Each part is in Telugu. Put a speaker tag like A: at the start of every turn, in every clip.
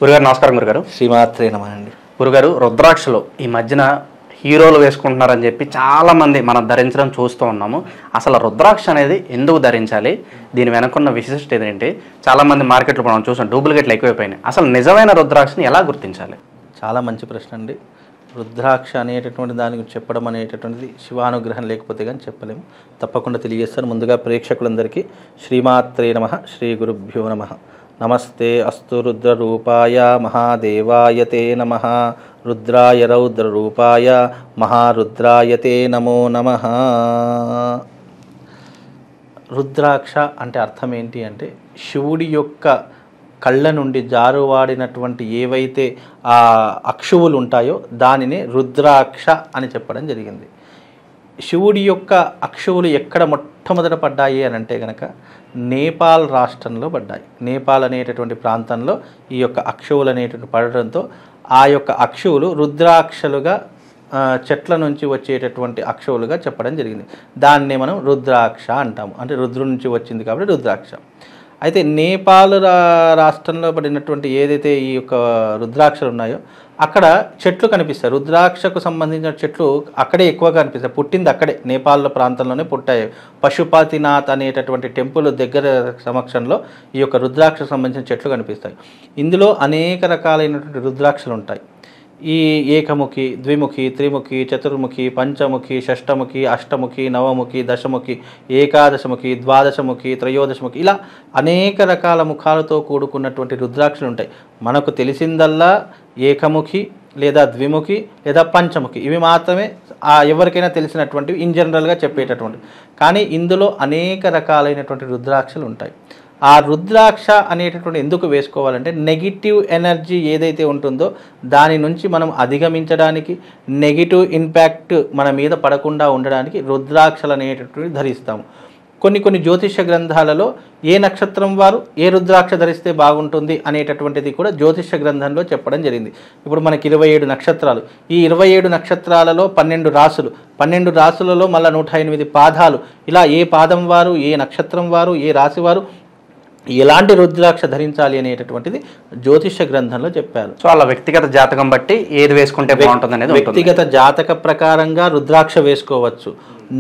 A: గురుగారు నమస్కారం. గురుగారు
B: శ్రీమాత్రే నమః అండి.
A: గురుగారు రుద్రాక్షలు ఈ మధ్యన హీరోలు వేసుకుంటున్నారని చెప్పి చాలామంది మనం ధరించడం చూస్తూ ఉన్నాము. అసలు రుద్రాక్ష అనేది ఎందుకు ధరించాలి, దీని వెనకున్న విశిష్టత ఏంటి? చాలామంది మార్కెట్లో మనం చూసాం డూప్లికేట్లు ఎక్కువైపోయినాయి. అసలు నిజమైన రుద్రాక్షని ఎలా గుర్తించాలి?
B: చాలా మంచి ప్రశ్న అండి. రుద్రాక్ష అనేటటువంటి దానికి చెప్పడం అనేటటువంటిది శివానుగ్రహం లేకపోతే కానీ చెప్పలేము. తప్పకుండా తెలియజేస్తాను. ముందుగా ప్రేక్షకులందరికీ శ్రీమాత్రే నమః, శ్రీ గురుభ్యో నమః. నమస్తే అస్తు రుద్రరూపాయ మహాదేవాయతే నమః. రుద్రాయ రౌద్రరూపాయ మహారుద్రాయతే నమో నమః. రుద్రాక్ష అంటే అర్థం ఏంటి అంటే, శివుడి యొక్క కళ్ళ నుండి జారువాడినటువంటి ఏవైతే ఆ అక్షువులు ఉంటాయో దానిని రుద్రాక్ష అని చెప్పడం జరిగింది. శివుడి యొక్క అక్షువులు ఎక్కడ మొట్టమొదట పడ్డాయి అని అంటే కనుక నేపాల్ రాష్ట్రంలో పడ్డాయి. నేపాల్ అనేటటువంటి ప్రాంతంలో ఈ యొక్క అక్షువులు అనేటువంటి పడడంతో ఆ యొక్క అక్షువులు రుద్రాక్షలుగా చెట్ల నుంచి వచ్చేటటువంటి అక్షువులుగా చెప్పడం జరిగింది. దాన్నే మనం రుద్రాక్ష అంటాము. అంటే రుద్రు నుంచి వచ్చింది కాబట్టి రుద్రాక్ష. అయితే నేపాల్ రాష్ట్రంలో పడినటువంటి ఏదైతే ఈ యొక్క రుద్రాక్షలు ఉన్నాయో అక్కడ చెట్లు కనిపిస్తాయి. రుద్రాక్షకు సంబంధించిన చెట్లు అక్కడే ఎక్కువగా కనిపిస్తాయి. పుట్టింది అక్కడే, నేపాల్ ప్రాంతంలోనే పుట్టాయి. పశుపతినాథ్ అనేటటువంటి టెంపుల్ దగ్గర సమక్షంలో ఈ యొక్క రుద్రాక్షకు సంబంధించిన చెట్లు కనిపిస్తాయి. ఇందులో అనేక రకాలైనటువంటి రుద్రాక్షలు ఉంటాయి. ఈ ఏకముఖి, ద్విముఖి, త్రిముఖి, చతుర్ముఖి, పంచముఖి, షష్టముఖి, అష్టముఖి, నవముఖి, దశముఖి, ఏకాదశముఖి, ద్వాదశముఖి, త్రయోదశముఖి, ఇలా అనేక రకాల ముఖాలతో కూడుకున్నటువంటి రుద్రాక్షలు ఉంటాయి. మనకు తెలిసిందల్లా ఏకముఖి లేదా ద్విముఖి లేదా పంచముఖి, ఇవి మాత్రమే ఎవరికైనా తెలిసినటువంటివి, ఇన్ జనరల్గా చెప్పేటటువంటివి. కానీ ఇందులో అనేక రకాలైనటువంటి రుద్రాక్షలు ఉంటాయి. ఆ రుద్రాక్ష అనేటటువంటి ఎందుకు వేసుకోవాలంటే, నెగిటివ్ ఎనర్జీ ఏదైతే ఉంటుందో దాని నుంచి మనం అధిగమించడానికి, నెగిటివ్ ఇంపాక్ట్ మన మీద పడకుండా ఉండడానికి రుద్రాక్షలు అనేటటువంటి ధరిస్తాము. కొన్ని జ్యోతిష గ్రంథాలలో ఏ నక్షత్రం వారు ఏ రుద్రాక్ష ధరిస్తే బాగుంటుంది అనేటటువంటిది కూడా జ్యోతిష గ్రంథంలో చెప్పడం జరిగింది. ఇప్పుడు మనకి 27 నక్షత్రాలు. ఈ 27 నక్షత్రాలలో 12 రాసులు, 12 రాసులలో మళ్ళీ 108 పాదాలు. ఇలా ఏ పాదం వారు, ఏ నక్షత్రం వారు, ఏ రాశి వారు ఎలాంటి రుద్రాక్ష ధరించాలి అనేటటువంటిది జ్యోతిష గ్రంథంలో చెప్పారు.
A: సో అలా వ్యక్తిగత జాతకం బట్టి ఏది వేసుకుంటే బాగుంటుంది అనేది
B: వ్యక్తిగత జాతక ప్రకారంగా రుద్రాక్ష వేసుకోవచ్చు.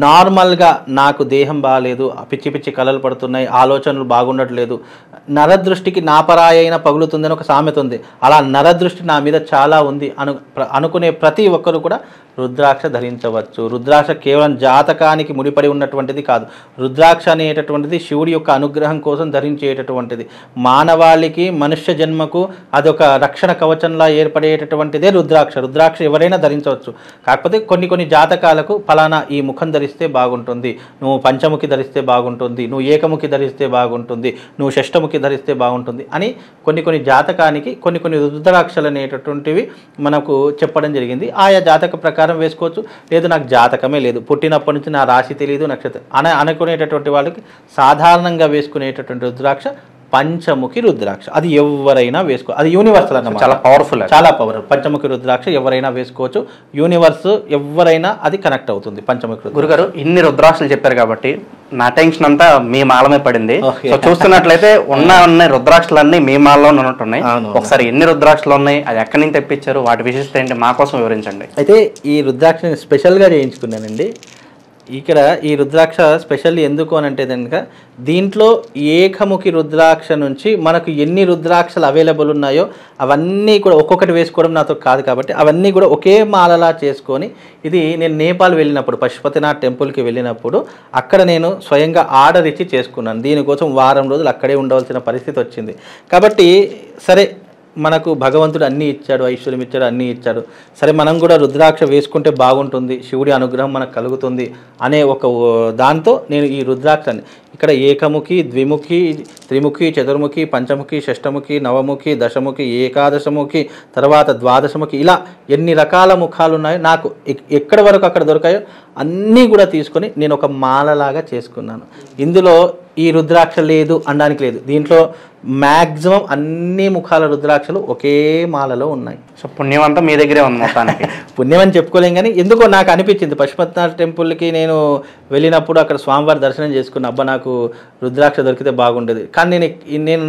B: నార్మల్గా నాకు దేహం బాగాలేదు, పిచ్చి పిచ్చి కలలు పడుతున్నాయి, ఆలోచనలు బాగుండట్లేదు, నరదృష్టికి నాపరాయైన పగులుతుందని ఒక సామెత ఉంది. అలా నరదృష్టి నా మీద చాలా ఉంది అనుకునే ప్రతి ఒక్కరు కూడా రుద్రాక్ష ధరించవచ్చు. రుద్రాక్ష కేవలం జాతకానికి ముడిపడి ఉన్నటువంటిది కాదు. రుద్రాక్ష అనేటటువంటిది శివుడి యొక్క అనుగ్రహం కోసం ధరించేటటువంటిది. మానవాళికి, మనుష్య జన్మకు అదొక రక్షణ కవచంలా ఏర్పడేటటువంటిదే రుద్రాక్ష. రుద్రాక్ష ఎవరైనా ధరించవచ్చు. కాకపోతే కొన్ని జాతకాలకు ఫలానా ఈ ముఖం ధరిస్తే బాగుంటుంది, నువ్వు పంచముఖి ధరిస్తే బాగుంటుంది, నువ్వు ఏకముఖి ధరిస్తే బాగుంటుంది, నువ్వు షష్టముఖి ధరిస్తే బాగుంటుంది అని కొన్ని జాతకానికి కొన్ని రుద్రాక్షలు అనేటటువంటివి మనకు చెప్పడం జరిగింది. ఆయా జాతక ప్రకారం వేసుకోవచ్చు. లేదు నాకు జాతకమే లేదు, పుట్టినప్పటి నుంచి నా రాశి తెలియదు, నక్షత్రం అనుకునేటటువంటి వాళ్ళకి సాధారణంగా వేసుకునేటటువంటి రుద్రాక్ష పంచముఖి రుద్రాక్ష. అది ఎవరైనా వేసుకో, అది యూనివర్సల్ అన్నమాట.
A: చాలా పవర్ఫుల్.
B: పంచముఖి రుద్రాక్ష ఎవరైనా వేసుకోవచ్చు. యూనివర్స్ ఎవరైనా అది కనెక్ట్ అవుతుంది పంచముఖి.
A: గురుగారు ఇన్ని రుద్రాక్షలు చెప్పారు కాబట్టి నా టెన్షన్ అంతా మీ మాలమే పడింది. సో చూస్తున్నట్లయితే ఉన్న రుద్రాక్షలన్నీ మీ మాలలో ఉన్నట్టున్నాయి. ఒకసారి ఎన్ని రుద్రాక్షలు ఉన్నాయి, అది ఎక్కడి నుంచి తెప్పించారు, వాటి విశిష్టత ఏంటి మా కోసం వివరించండి.
B: అయితే ఈ రుద్రాక్షని స్పెషల్గా చేయించుకున్నానండి. ఇక్కడ ఈ రుద్రాక్ష స్పెషల్ ఎందుకు అని అంటే కనుక, దీంట్లో ఏకముఖి రుద్రాక్ష నుంచి మనకు ఎన్ని రుద్రాక్షలు అవైలబుల్ ఉన్నాయో అవన్నీ కూడా ఒక్కొక్కటి వేసుకోవడం నాతో కాదు కాబట్టి అవన్నీ కూడా ఒకే మాలలా చేసుకొని, ఇది నేను నేపాల్ వెళ్ళినప్పుడు, పశుపతినాథ్ టెంపుల్కి వెళ్ళినప్పుడు అక్కడ నేను స్వయంగా ఆర్డర్ ఇచ్చి చేసుకున్నాను. దీనికోసం వారం రోజులు అక్కడే ఉండవలసిన పరిస్థితి వచ్చింది. కాబట్టి సరే, మనకు భగవంతుడు అన్నీ ఇచ్చాడు, ఐశ్వర్యం ఇచ్చాడు, అన్నీ ఇచ్చాడు, సరే మనం కూడా రుద్రాక్ష వేసుకుంటే బాగుంటుంది, శివుడి అనుగ్రహం మనకు కలుగుతుంది అనే ఒక దాంతో నేను ఈ రుద్రాక్షని ఇక్కడ ఏకముఖి, ద్విముఖి, త్రిముఖి, చతుర్ముఖి, పంచముఖి, షష్టముఖి, నవముఖి, దశముఖి, ఏకాదశముఖి, తర్వాత ద్వాదశముఖి, ఇలా ఎన్ని రకాల ముఖాలు ఉన్నాయో నాకు ఎక్కడి వరకు అక్కడ దొరికాయో అన్నీ కూడా తీసుకొని నేను ఒక మాలలాగా చేసుకున్నాను. ఇందులో ఈ రుద్రాక్ష లేదు అనడానికి లేదు. దీంట్లో మ్యాక్సిమం అన్ని ముఖాల రుద్రాక్షలు ఒకే మాలలో ఉన్నాయి.
A: సో పుణ్యం అంతా మీ దగ్గరే ఉంది మొత్తానికి.
B: పుణ్యం అని చెప్పుకోలేం, కానీ ఎందుకో నాకు అనిపించింది, పశుపతినాథ్ టెంపుల్కి నేను వెళ్ళినప్పుడు అక్కడ స్వామివారి దర్శనం చేసుకున్న, అబ్బా నాకు నాకు రుద్రాక్ష దొరికితే బాగుండేది. కానీ నేను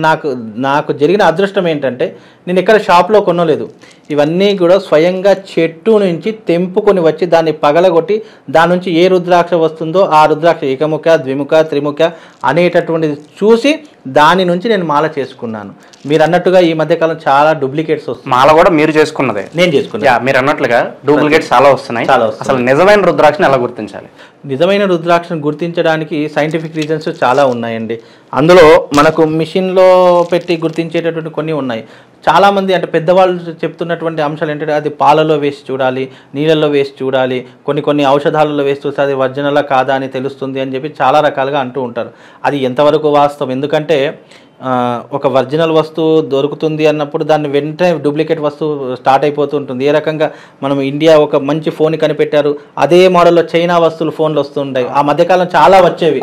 B: నాకు జరిగిన అదృష్టం ఏంటంటే నేను ఎక్కడ షాప్లో కొనలేదు. ఇవన్నీ కూడా స్వయంగా చెట్టు నుంచి తెంపుకొని వచ్చి దాన్ని పగలగొట్టి దాని నుంచి ఏ రుద్రాక్ష వస్తుందో ఆ రుద్రాక్ష ఏకముఖ, ద్విముఖ, త్రిముఖ అనేటటువంటిది చూసి దాని నుంచి నేను మాల చేసుకున్నాను. మీరు అన్నట్టుగా ఈ మధ్యకాలం చాలా డూప్లికేట్స్ వస్తున్నాయి.
A: మాల కూడా మీరు చేసుకున్నదే?
B: నేను చేసుకున్నా.
A: మీరు అన్నట్లుగా డూప్లికేట్స్ చాలా వస్తున్నాయి. అసలు నిజమైన రుద్రాక్షని ఎలా గుర్తించాలి?
B: నిజమైన రుద్రాక్షను గుర్తించడానికి సైంటిఫిక్ రీజన్స్ చాలా ఉన్నాయండి. అందులో మనకు మిషన్లో పెట్టి గుర్తించేటటువంటి కొన్ని ఉన్నాయి. చాలామంది అంటే పెద్దవాళ్ళు చెప్తున్నటువంటి అంశాలు ఏంటంటే అది పాలలో వేసి చూడాలి, నీళ్ళల్లో వేసి చూడాలి, కొన్ని ఔషధాలలో వేసి చూస్తే అది ఒరిజినలా కాదా అని తెలుస్తుంది అని చెప్పి చాలా రకాలుగా అంటూ ఉంటారు. అది ఎంతవరకు వాస్తవం? ఎందుకంటే ఒక ఒరిజినల్ వస్తువు దొరుకుతుంది అన్నప్పుడు దాన్ని వెంటనే డూప్లికేట్ వస్తువు స్టార్ట్ అయిపోతూ ఉంటుంది. ఏ రకంగా మనం ఇండియా ఒక మంచి ఫోన్ కనిపెట్టారు, అదే మోడల్లో చైనా వస్తువులు ఫోన్లు వస్తుంటాయి. ఆ మధ్యకాలం చాలా వచ్చేవి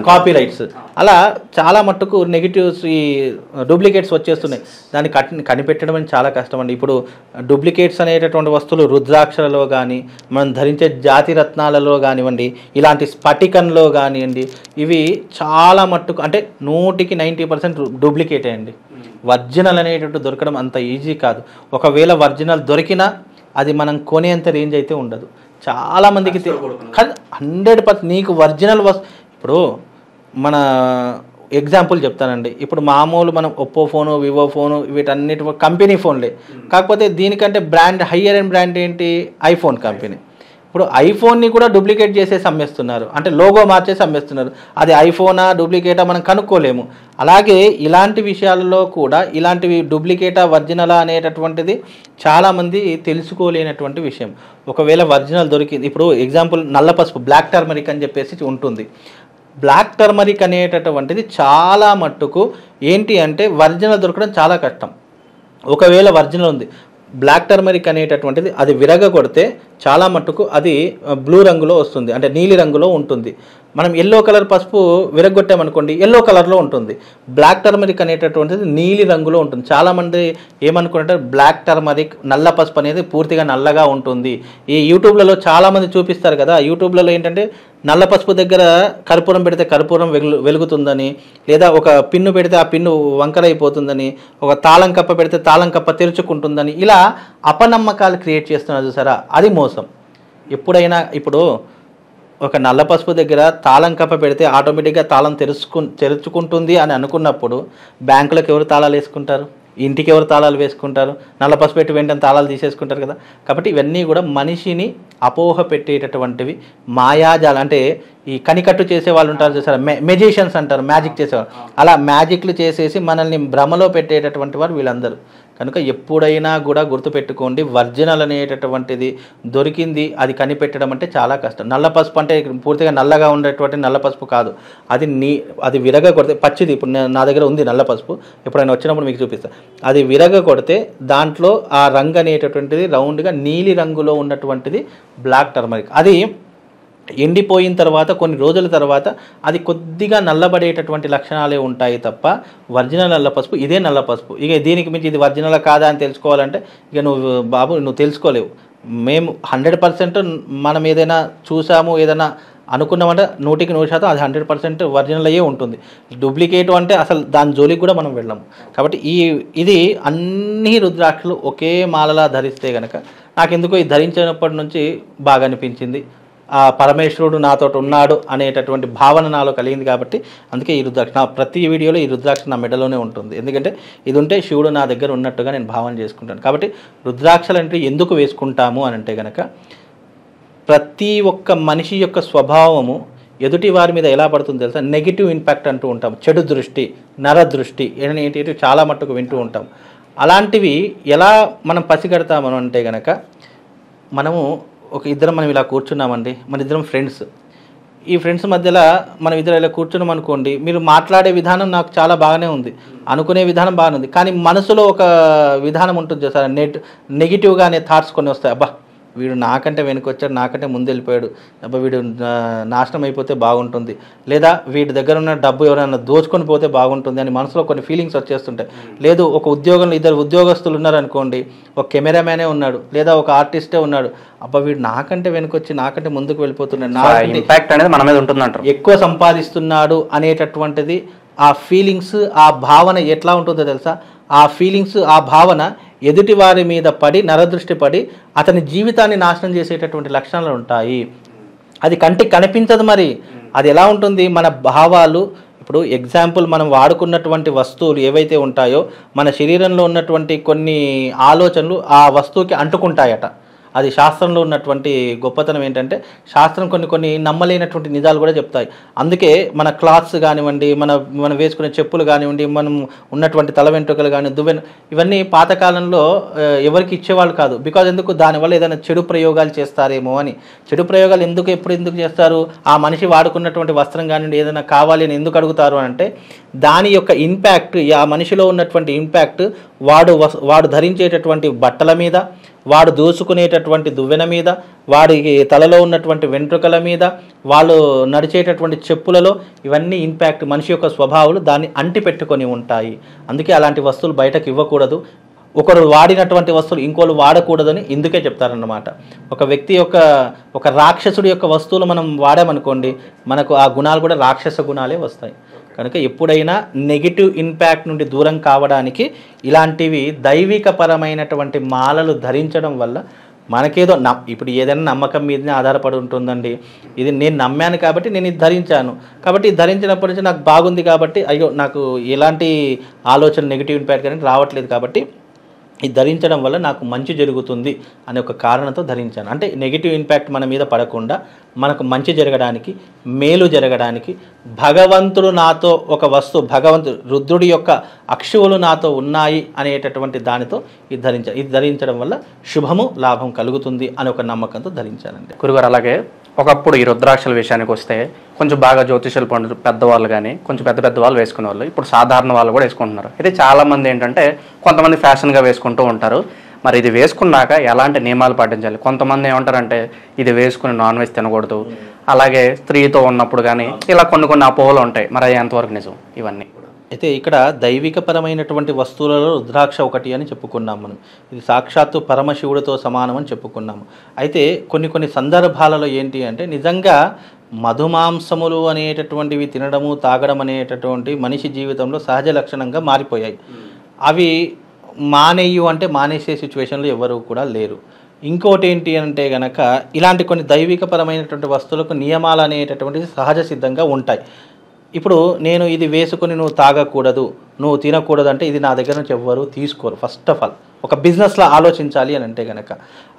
B: కాపీ రైట్స్. అలా చాలా మట్టుకు నెగిటివ్స్ ఈ డూప్లికేట్స్ వచ్చేస్తున్నాయి. దాన్ని కనిపెట్టడం అని చాలా కష్టం అండి. ఇప్పుడు డూప్లికేట్స్ అనేటటువంటి వస్తువులు రుద్రాక్షలలో కానీ, మనం ధరించే జాతి రత్నాలలో కానివ్వండి, ఇలాంటి స్ఫటికంలో కానివ్వండి, ఇవి చాలా మట్టుకు అంటే 100కి 90% డూప్లికేటే అండి. ఒరిజినల్ అనేటట్టు దొరకడం అంత ఈజీ కాదు. ఒకవేళ ఒరిజినల్ దొరికినా అది మనం కొనేంత రేంజ్ అయితే ఉండదు. చాలామందికి 100% నీకు ఒరిజినల్ ఇప్పుడు మన ఎగ్జాంపుల్ చెప్తానండి. ఇప్పుడు మామూలు మనం ఒప్పో ఫోను, వివో ఫోను, వీటన్నిటి కంపెనీ ఫోన్లే. కాకపోతే దీనికంటే బ్రాండ్ హయ్యర్ అండ్ బ్రాండ్ ఏంటి? IPhone company. ఇప్పుడు ఐఫోన్ని కూడా డూప్లికేట్ చేసేసి అమ్మేస్తున్నారు, అంటే లోగో మార్చేసి అమ్మేస్తున్నారు. అది ఐఫోనా డూప్లికేటా మనం కనుక్కోలేము. అలాగే ఇలాంటి విషయాలలో కూడా ఇలాంటివి డూప్లికేటా ఒరిజినలా అనేటటువంటిది చాలామంది తెలుసుకోలేనటువంటి విషయం. ఒకవేళ ఒరిజినల్ దొరికింది, ఇప్పుడు ఎగ్జాంపుల్ నల్ల పసుపు, బ్లాక్ టర్మరిక్ అని చెప్పేసి ఉంటుంది. బ్లాక్ టర్మరిక్ అనేటటువంటిది చాలా మట్టుకు ఏంటి అంటే ఒరిజినల్ దొరకడం చాలా కష్టం. ఒకవేళ ఒరిజినల్ ఉంది, బ్లాక్ టర్మరిక్ అనేటటువంటిది అది విరగకొడితే చాలా మట్టుకు అది బ్లూ రంగులో వస్తుంది, అంటే నీలి రంగులో ఉంటుంది. మనం ఎల్లో కలర్ పసుపు విరగొట్టామనుకోండి ఎల్లో కలర్లో ఉంటుంది. బ్లాక్ టర్మరిక్ అనేటటువంటిది నీలి రంగులో ఉంటుంది. చాలామంది ఏమనుకుంటారు, బ్లాక్ టర్మరిక్ నల్ల పసుపు అనేది పూర్తిగా నల్లగా ఉంటుంది. ఈ యూట్యూబ్లలో చాలామంది చూపిస్తారు కదా, యూట్యూబ్లలో ఏంటంటే నల్ల పసుపు దగ్గర కర్పూరం పెడితే కర్పూరం వెలుగుతుందని, లేదా ఒక పిన్ను పెడితే ఆ పిన్ను వంకరైపోతుందని, ఒక తాళం కప్ప పెడితే తాళం కప్ప తెరుచుకుంటుందని, ఇలా అపనమ్మకాలు క్రియేట్ చేస్తున్నారు చూసారా, అది మోసం. ఎప్పుడైనా ఇప్పుడు ఒక నల్ల పసుపు దగ్గర తాళం కప్ప పెడితే ఆటోమేటిక్గా తాళం తెరుచుకుంటుంది అని అనుకున్నప్పుడు బ్యాంకులకు ఎవరు తాళాలు వేసుకుంటారు? ఇంటికి ఎవరు తాళాలు వేసుకుంటారు? నల్ల పసుపు పెట్టి వెంటనే తాళాలు తీసేసుకుంటారు కదా. కాబట్టి ఇవన్నీ కూడా మనిషిని అపోహ పెట్టేటటువంటివి మాయాజాలు. అంటే ఈ కనికట్టు చేసే వాళ్ళు ఉంటారు చూసారా, మెజిషియన్స్ అంటారు, మ్యాజిక్ చేసేవాళ్ళు. అలా మ్యాజిక్లు చేసేసి మనల్ని భ్రమలో పెట్టేటటువంటి వారు వీళ్ళందరూ. కనుక ఎప్పుడైనా కూడా గుర్తుపెట్టుకోండి, ఒరిజినల్ అనేటటువంటిది దొరికింది, అది కనిపెట్టడం అంటే చాలా కష్టం. నల్ల పసుపు అంటే పూర్తిగా నల్లగా ఉండేటువంటి నల్ల పసుపు కాదు, అది విరగ కొడితే పచ్చిది. ఇప్పుడు నా దగ్గర ఉంది నల్ల పసుపు, ఎప్పుడైనా వచ్చినప్పుడు మీకు చూపిస్తాను. అది విరగ కొడితే దాంట్లో ఆ రంగు అనేటటువంటిది రౌండ్గా నీలి రంగులో ఉన్నటువంటిది బ్లాక్ టర్మరిక్. అది ఎండిపోయిన తర్వాత కొన్ని రోజుల తర్వాత అది కొద్దిగా నల్లబడేటటువంటి లక్షణాలే ఉంటాయి తప్ప ఒరిజినల్ నల్ల పసుపు ఇదే నల్ల పసుపు. ఇక దీనికి మించి ఇది ఒరిజినల్ కాదా అని తెలుసుకోవాలంటే ఇక నువ్వు తెలుసుకోలేవు. మేము 100% మనం ఏదైనా చూసాము, ఏదైనా అనుకున్నామంటే 100% అది 100% ఒరిజినల్ అయ్యే ఉంటుంది. డూప్లికేట్ అంటే అసలు దాని జోలికి కూడా మనం వెళ్ళాము. కాబట్టి ఇది అన్ని రుద్రాక్షలు ఒకే మాలలా ధరిస్తే కనుక నాకెందుకో ఇది ధరించినప్పటి నుంచి బాగా అనిపించింది. ఆ పరమేశ్వరుడు నాతో ఉన్నాడు అనేటటువంటి భావన నాలో కలిగింది. కాబట్టి అందుకే ఈ రుద్రాక్ష ప్రతి వీడియోలో ఈ రుద్రాక్ష నా మెడలోనే ఉంటుంది. ఎందుకంటే ఇది ఉంటే శివుడు నా దగ్గర ఉన్నట్టుగా నేను భావన చేసుకుంటాను. కాబట్టి రుద్రాక్షలు అంటే ఎందుకు వేసుకుంటాము అని అంటే కనుక ప్రతి ఒక్క మనిషి యొక్క స్వభావము ఎదుటి వారి మీద ఎలా పడుతుందో తెలుసా, నెగిటివ్ ఇంపాక్ట్ అంటూ ఉంటాం. చెడు దృష్టి, నరదృష్టి ఏంటి చాలా మట్టుకు వింటూ ఉంటాం. అలాంటివి ఎలా మనం పసిగడతామని అంటే కనుక మనము మనం ఇలా కూర్చున్నామండి, మన ఇద్దరం ఫ్రెండ్స్. ఈ ఫ్రెండ్స్ మధ్యలో మనం ఇద్దరు ఇలా కూర్చున్నాం అనుకోండి, మీరు మాట్లాడే విధానం నాకు చాలా బాగానే ఉంది, అనుకునే విధానం బాగానే ఉంది, కానీ మనసులో ఒక విధానం ఉంటుంది సార్, నెగిటివ్గా అనే థాట్స్ కొన్ని వస్తాయి. అబ్బా వీడు నాకంటే వెనుకొచ్చాడు, నాకంటే ముందు వెళ్ళిపోయాడు, అబ్బా వీడు నాశనం అయిపోతే బాగుంటుంది, లేదా వీడి దగ్గర ఉన్న డబ్బు ఎవరైనా దోచుకొని పోతే బాగుంటుంది అని మనసులో కొన్ని ఫీలింగ్స్ వచ్చేస్తుంటాయి. లేదు ఒక ఉద్యోగంలో 2 ఉద్యోగస్తులు ఉన్నారనుకోండి, ఒక కెమెరామ్యానే ఉన్నాడు లేదా ఒక ఆర్టిస్టే ఉన్నాడు, అబ్బా వీడు నాకంటే వెనుకొచ్చి నాకంటే ముందుకు వెళ్ళిపోతున్నాడు, నాకంటే
A: ఇంపాక్ట్ అనేది మన మీద ఉంటుందంటారు.
B: ఎక్కువ సంపాదిస్తున్నాడు అనేటటువంటిది ఆ ఫీలింగ్స్, ఆ భావన ఎట్లా ఉంటుందో తెలుసా? ఆ ఫీలింగ్స్, ఆ భావన ఎదుటి వారి మీద పడి నరదృష్టి పడి అతని జీవితాన్ని నాశనం చేసేటటువంటి లక్షణాలు ఉంటాయి. అది కంటికి కనిపించదు. మరి అది ఎలా ఉంటుంది? మన భావాలు, ఇప్పుడు ఎగ్జాంపుల్ మనం వాడుకున్నటువంటి వస్తువులు ఏవైతే ఉంటాయో మన శరీరంలో ఉన్నటువంటి కొన్ని ఆలోచనలు ఆ వస్తువుకి అంటుకుంటాయట. అది శాస్త్రంలో ఉన్నటువంటి గొప్పతనం ఏంటంటే శాస్త్రం కొన్ని నమ్మలేనటువంటి నిజాలు కూడా చెప్తాయి. అందుకే మన క్లాత్స్ కానివ్వండి, మనం వేసుకునే చెప్పులు కానివ్వండి, మనం ఉన్నటువంటి తల వెంట్రుకలు కానీ ఇవన్నీ పాతకాలంలో ఎవరికి ఇచ్చేవాళ్ళు కాదు. బికాజ్ ఎందుకు? దానివల్ల ఏదైనా చెడు ప్రయోగాలు చేస్తారేమో అని. చెడు ప్రయోగాలు ఎందుకు చేస్తారు? ఆ మనిషి వాడుకున్నటువంటి వస్త్రం కానివ్వండి ఏదైనా కావాలి అని ఎందుకు అడుగుతారు అంటే దాని యొక్క ఇంపాక్ట్, ఆ మనిషిలో ఉన్నటువంటి ఇంపాక్ట్ వాడు ధరించేటటువంటి బట్టల మీద, వాడు దూసుకునేటటువంటి దువ్వెన మీద, వాడి తలలో ఉన్నటువంటి వెంట్రుకల మీద, వాళ్ళు నడిచేటటువంటి చెప్పులలో ఇవన్నీ ఇంపాక్ట్ మనిషి యొక్క స్వభావాలు దాన్ని అంటిపెట్టుకొని ఉంటాయి. అందుకే అలాంటి వస్తువులు బయటకు ఇవ్వకూడదు. ఒకరు వాడినటువంటి వస్తువులు ఇంకోళ్ళు వాడకూడదని ఇందుకే చెప్తారన్నమాట. ఒక వ్యక్తి ఒక రాక్షసుడి యొక్క వస్తువులు మనం వాడామనుకోండి, మనకు ఆ గుణాలు కూడా రాక్షస గుణాలే వస్తాయి. కనుక ఎప్పుడైనా నెగిటివ్ ఇంపాక్ట్ నుండి దూరం కావడానికి ఇలాంటివి దైవికపరమైనటువంటి మాలలు ధరించడం వల్ల మనకేదో ఇప్పుడు ఏదైనా నమ్మకం మీదనే ఆధారపడి ఉంటుందండి. ఇది నేను నమ్మాను కాబట్టి నేను ఇది ధరించాను, కాబట్టి ఇది ధరించినప్పటి నుంచి నాకు బాగుంది కాబట్టి అయ్యో నాకు ఎలాంటి ఆలోచన నెగిటివ్ ఇంపాక్ట్ కానీ రావట్లేదు కాబట్టి ఇది ధరించడం వల్ల నాకు మంచి జరుగుతుంది అనే ఒక కారణంతో ధరించాను. అంటే నెగిటివ్ ఇంపాక్ట్ మన మీద పడకుండా మనకు మంచి జరగడానికి, మేలు జరగడానికి, భగవంతుడు నాతో ఒక వస్తువు, రుద్రుడి యొక్క అక్షువులు నాతో ఉన్నాయి అనేటటువంటి దానితో ఇది ధరించడం వల్ల శుభము లాభం కలుగుతుంది అనే ఒక నమ్మకంతో ధరించానండి.
A: గురుగారు, అలాగే ఒకప్పుడు ఈ రుద్రాక్షల విషయానికి వస్తే కొంచెం బాగా జ్యోతిషాలు పండు పెద్దవాళ్ళు కానీ కొంచెం పెద్ద వాళ్ళు వేసుకునే వాళ్ళు, ఇప్పుడు సాధారణ వాళ్ళు కూడా వేసుకుంటున్నారు. అయితే చాలామంది ఏంటంటే కొంతమంది ఫ్యాషన్గా వేసుకుంటూ ఉంటారు. మరి ఇది వేసుకున్నాక ఎలాంటి నియమాలు పాటించాలి? కొంతమంది ఏమంటారంటే ఇది వేసుకుని నాన్ వెజ్ తినకూడదు, అలాగే స్త్రీతో ఉన్నప్పుడు కానీ ఇలా కొన్ని అపోహలు ఉంటాయి. మరి అది ఎంతవరకు నిజం ఇవన్నీ?
B: అయితే ఇక్కడ దైవికపరమైనటువంటి వస్తువులలో రుద్రాక్ష ఒకటి అని చెప్పుకున్నాం మనం. ఇది సాక్షాత్తు పరమశివుడితో సమానం అని చెప్పుకున్నాము. అయితే కొన్ని సందర్భాలలో ఏంటి అంటే నిజంగా మధుమాంసములు అనేటటువంటివి తినడము, తాగడం అనేటటువంటి మనిషి జీవితంలో సహజ లక్షణంగా మారిపోయాయి. అవి మానేసే సిచ్యువేషన్లో ఎవరు కూడా లేరు. ఇంకోటి ఏంటి అంటే గనక ఇలాంటి కొన్ని దైవికపరమైనటువంటి వస్తువులకు నియమాలు అనేటటువంటివి సహజ సిద్ధంగా ఉంటాయి. ఇప్పుడు నేను ఇది వేసుకొని నువ్వు తాగకూడదు, నువ్వు తినకూడదు అంటే ఇది నా దగ్గర నుంచి ఎవ్వరు తీసుకోరు. ఫస్ట్ ఆఫ్ ఆల్ ఒక బిజినెస్లో ఆలోచించాలి అని అంటే కనుక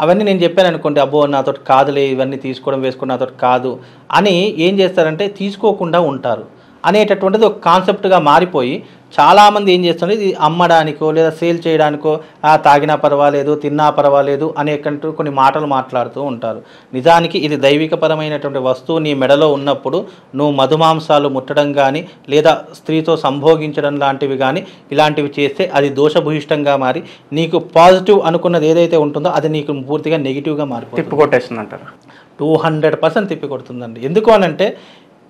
B: అవన్నీ నేను చెప్పాను అనుకోండి, అబ్బో నాతో కాదులే ఇవన్నీ తీసుకోవడం వేసుకోవడం నాతో కాదు అని ఏం చేస్తారంటే తీసుకోకుండా ఉంటారు అనేటటువంటిది ఒక కాన్సెప్ట్గా మారిపోయి చాలామంది ఏం చేస్తున్నారు, ఇది అమ్మడానికో లేదా సేల్ చేయడానికో తాగినా పర్వాలేదు తిన్నా పర్వాలేదు అనేకంటూ కొన్ని మాటలు మాట్లాడుతూ ఉంటారు. నిజానికి ఇది దైవికపరమైనటువంటి వస్తువు నీ మెడలో ఉన్నప్పుడు నువ్వు మధుమాంసాలు ముట్టడం కానీ లేదా స్త్రీతో సంభోగించడం లాంటివి కానీ ఇలాంటివి చేస్తే అది దోషభూయిష్టంగా మారి నీకు పాజిటివ్ అనుకున్నది ఏదైతే ఉంటుందో అది నీకు పూర్తిగా నెగిటివ్గా మారిపోతుంది,
A: తిప్పికొట్టేస్తుంది అంటారు.
B: 200% తిప్పికొడుతుందండి. ఎందుకు అనంటే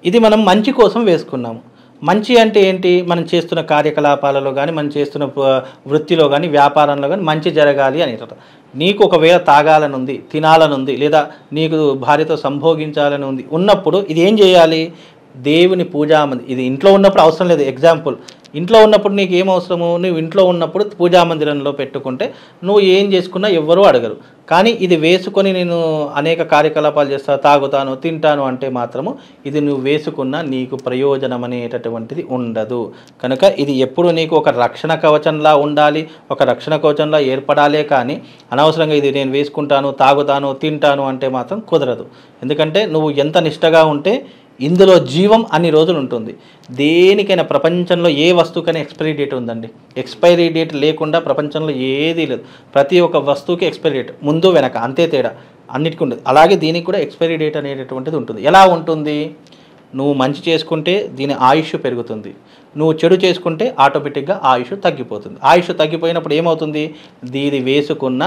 B: ఇది మనం మంచి కోసం వేసుకున్నాము. మంచి అంటే ఏంటి? మనం చేస్తున్న కార్యకలాపాలలో కానీ మనం చేస్తున్న వృత్తిలో కానీ వ్యాపారంలో కానీ మంచి జరగాలి అని. నీకు ఒకవేళ తాగాలని ఉంది, తినాలని ఉంది, లేదా నీకు భార్యతో సంభోగించాలని ఉంది ఉన్నప్పుడు ఇది ఏం చేయాలి? దేవుని పూజామంది, ఇది ఇంట్లో ఉన్నప్పుడు అవసరం లేదు. ఎగ్జాంపుల్, ఇంట్లో ఉన్నప్పుడు నీకు ఏం అవసరము? నువ్వు ఇంట్లో ఉన్నప్పుడు పూజామందిరంలో పెట్టుకుంటే నువ్వు ఏం చేసుకున్నా ఎవ్వరూ అడగరు. కానీ ఇది వేసుకొని నేను అనేక కార్యకలాపాలు చేస్తా, తాగుతాను, తింటాను అంటే మాత్రము ఇది నువ్వు వేసుకున్నా నీకు ప్రయోజనం అనేటటువంటిది ఉండదు. కనుక ఇది ఎప్పుడు నీకు ఒక రక్షణ కవచంలా ఉండాలి, ఒక రక్షణ కవచంలా ఏర్పడాలే కానీ అనవసరంగా ఇది నేను వేసుకుంటాను, తాగుతాను, తింటాను అంటే మాత్రం కుదరదు. ఎందుకంటే నువ్వు ఎంత నిష్టగా ఉంటే ఇందులో జీవం అన్ని రోజులు ఉంటుంది. దేనికైనా ప్రపంచంలో ఏ వస్తువుకైనా ఎక్స్పైరీ డేట్ ఉందండి. ఎక్స్పైరీ డేట్ లేకుండా ప్రపంచంలో ఏదీ లేదు. ప్రతి ఒక్క వస్తువుకి ఎక్స్పైరీ డేట్ ముందు వెనక అంతే తేడా, అన్నిటికీ ఉంటుంది. అలాగే దీనికి కూడా ఎక్స్పైరీ డేట్ అనేటటువంటిది ఉంటుంది. ఎలా ఉంటుంది? నువ్వు మంచి చేసుకుంటే దీని ఆయుష్ పెరుగుతుంది, నువ్వు చెడు చేసుకుంటే ఆటోమేటిక్గా ఆయుష్ తగ్గిపోతుంది. ఆయుష్ తగ్గిపోయినప్పుడు ఏమవుతుంది? దీని వేసుకున్న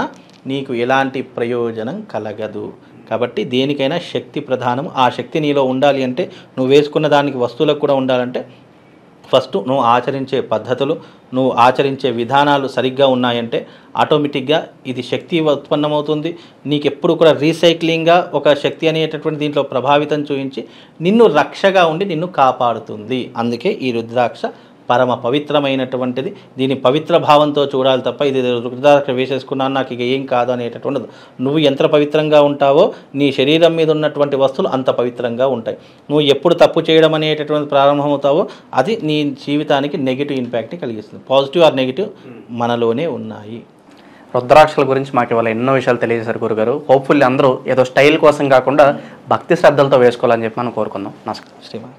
B: నీకు ఎలాంటి ప్రయోజనం కలగదు. కాబట్టి దేనికైనా శక్తి ప్రధానం. ఆ శక్తి నీలో ఉండాలి అంటే, నువ్వు వేసుకున్న దానికి వస్తువులకు కూడా ఉండాలంటే ఫస్ట్ నువ్వు ఆచరించే పద్ధతులు, నువ్వు ఆచరించే విధానాలు సరిగ్గా ఉన్నాయంటే ఆటోమేటిక్గా ఇది శక్తి ఉత్పన్నమవుతుంది. నీకు ఎప్పుడు కూడా రీసైక్లింగ్గా ఒక శక్తి అనేటటువంటి దీంట్లో ప్రభావితం చూపించి నిన్ను రక్షగా ఉండి నిన్ను కాపాడుతుంది. అందుకే ఈ రుద్రాక్ష పరమ పవిత్రమైనటువంటిది. దీని పవిత్ర భావంతో చూడాలి తప్ప ఇది రుద్రాక్ష వేసేసుకున్నాను నాకు ఇక ఏం కాదు అనేటటువంటిది. నువ్వు ఎంత పవిత్రంగా ఉంటావో నీ శరీరం మీద ఉన్నటువంటి వస్తువులు అంత పవిత్రంగా ఉంటాయి. నువ్వు ఎప్పుడు తప్పు చేయడం అనేటటువంటి ప్రారంభమవుతావో అది నీ జీవితానికి నెగిటివ్ ఇంపాక్ట్ని కలిగిస్తుంది. పాజిటివ్ ఆర్ నెగిటివ్ మనలోనే ఉన్నాయి.
A: రుద్రాక్షల గురించి మాకు ఇవాళ ఎన్నో విషయాలు తెలియజేశారు గురుగారు. హోప్ఫుల్లీ అందరూ ఏదో స్టైల్ కోసం కాకుండా భక్తి శ్రద్ధలతో వేసుకోవాలని చెప్పి మనం కోరుకుందాం. నమస్కారం.
B: శ్రీమాన్.